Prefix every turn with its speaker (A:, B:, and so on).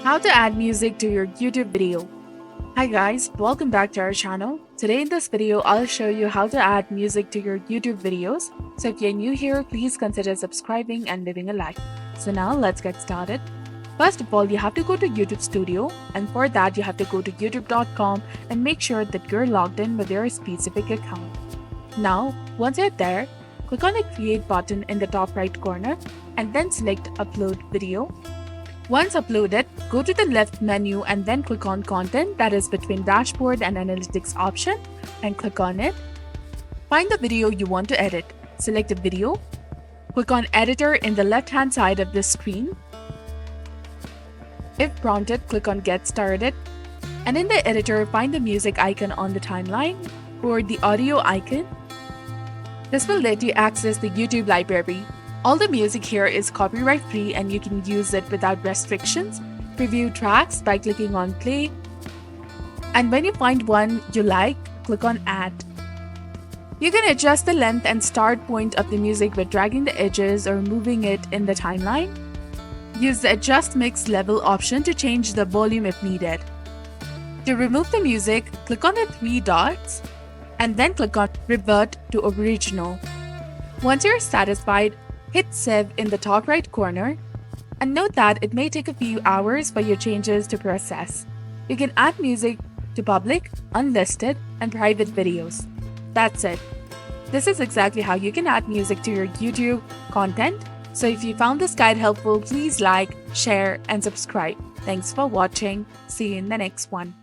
A: How to add music to your YouTube video. Hi guys, welcome back to our channel. Today in this video, I'll show you how to add music to your YouTube videos. So if you're new here, please consider subscribing and leaving a like. So now let's get started. First of all, you have to go to YouTube Studio, and for that you have to go to youtube.com and make sure that you're logged in with your specific account. Now, once you're there, click on the create button in the top right corner and then select upload video. Once uploaded, go to the left menu and then click on content, that is between dashboard and analytics option, and click on it. Find the video you want to edit. Select a video. Click on editor in the left hand side of the screen. If prompted, click on get started. And in the editor, find the music icon on the timeline or the audio icon. This will let you access the YouTube library. All the music here is copyright free and you can use it without restrictions. Preview tracks by clicking on play. And when you find one you like, click on add. You can adjust the length and start point of the music by dragging the edges or moving it in the timeline. Use the adjust mix level option to change the volume if needed. To remove the music, click on the three dots and then click on revert to original. Once you're satisfied, hit save in the top right corner, and note that it may take a few hours for your changes to process. You can add music to public, unlisted, and private videos. That's it. This is exactly how you can add music to your YouTube content. So if you found this guide helpful, please like, share, and subscribe. Thanks for watching. See you in the next one.